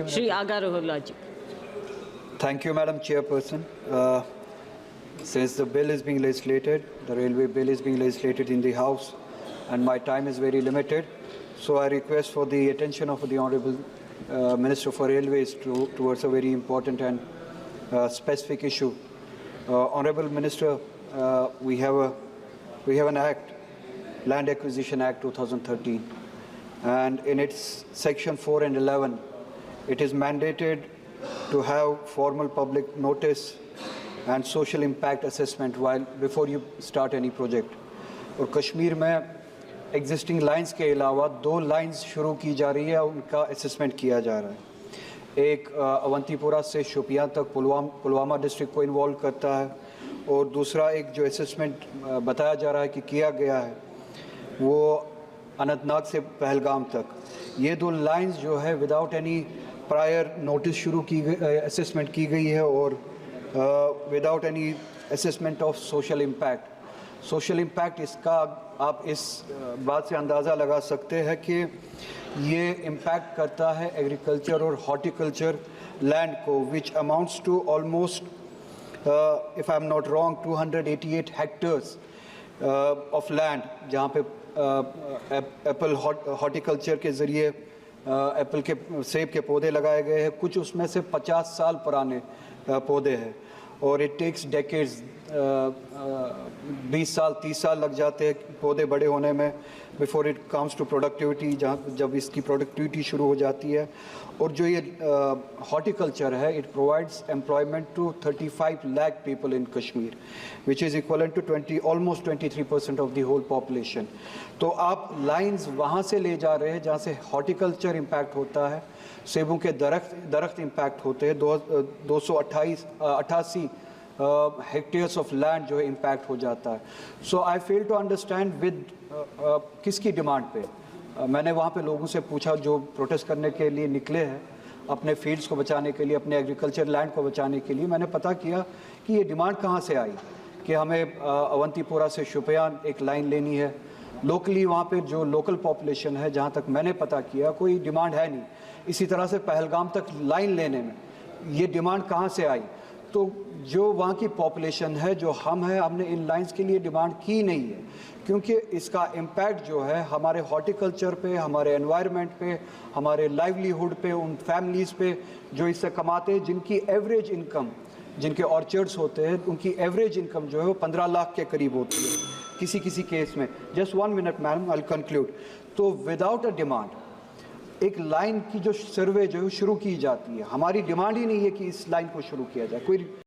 Shri Aga Roholaji. Thank you, Madam Chairperson. Since the bill is being legislated, the railway bill is being legislated in the House, and my time is very limited, so I request for the attention of the Honourable Minister for Railways towards a very important and specific issue. Honourable Minister, we have an Act, Land Acquisition Act 2013, and in its Section 4 and 11, it is mandated to have formal public notice and social impact assessment before you start any project. और कश्मीर में existing lines के अलावा 2 lines शुरू की जा रही है, उनका assessment किया जा रहा है. एक अवंतीपुरा से शोपियां तक पुलवामा डिस्ट्रिक्ट को इन्वॉल्व करता है, और दूसरा एक जो assessment बताया जा रहा है कि किया गया है वो अनंतनाग से पहलगाम तक. ये 2 lines जो है विदाउट एनी प्रायर नोटिस शुरू की गई असेसमेंट की गई है, और without any assessment of social impact इसका आप इस बात से अंदाज़ा लगा सकते हैं कि ये इम्पैक्ट करता है एग्रीकल्चर और हॉर्टिकल्चर लैंड को, which amounts to almost if I am not wrong 288 hectares of land, जहाँ पे एप्पल हॉर्टिकल्चर के ज़रिए एप्पल के सेब के पौधे लगाए गए हैं. कुछ उसमें से 50 साल पुराने पौधे हैं, और इट टेक्स डेकेड्स, 20 साल 30 साल लग जाते हैं पौधे बड़े होने में before it comes to productivity, जब इसकी प्रोडक्टिविटी शुरू हो जाती है. और जो ये हॉर्टिकल्चर है, it provides employment to 35 lakh people in Kashmir, which is equivalent to almost 23% of the whole population. तो आप लाइंस वहाँ से ले जा रहे हैं जहाँ से हॉर्टिकल्चर इम्पैक्ट होता है, सेबों के दरख्त इम्पैक्ट होते हैं. 288 हेक्टेयर्स ऑफ लैंड जो है इम्पैक्ट हो जाता है. सो आई फेल टू अंडरस्टैंड विद किसकी डिमांड पे. मैंने वहाँ पे लोगों से पूछा जो प्रोटेस्ट करने के लिए निकले हैं अपने फील्ड्स को बचाने के लिए, अपने एग्रीकल्चर लैंड को बचाने के लिए. मैंने पता किया कि ये डिमांड कहाँ से आई कि हमें अवंतीपुरा से शोपियान एक लाइन लेनी है. लोकली वहाँ पे जो लोकल पॉपुलेशन है, जहाँ तक मैंने पता किया, कोई डिमांड है नहीं. इसी तरह से पहलगाम तक लाइन लेने में ये डिमांड कहाँ से आई? तो जो वहाँ की पॉपुलेशन है, जो हम हैं, हमने इन लाइंस के लिए डिमांड की नहीं है, क्योंकि इसका इम्पैक्ट जो है हमारे हॉर्टिकल्चर पे, हमारे एनवायरनमेंट पे, हमारे लाइवलीहुड पे, उन फैमिलीज़ पे जो इससे कमाते हैं, जिनकी एवरेज इनकम, जिनके ऑर्चर्ड्स होते हैं, उनकी एवरेज इनकम जो है वो 15 लाख के करीब होती है किसी केस में. Just 1 minute madam, I will conclude. तो विदाउट अ डिमांड एक लाइन की जो सर्वे जो है शुरू की जाती है, हमारी डिमांड ही नहीं है कि इस लाइन को शुरू किया जाए. कोई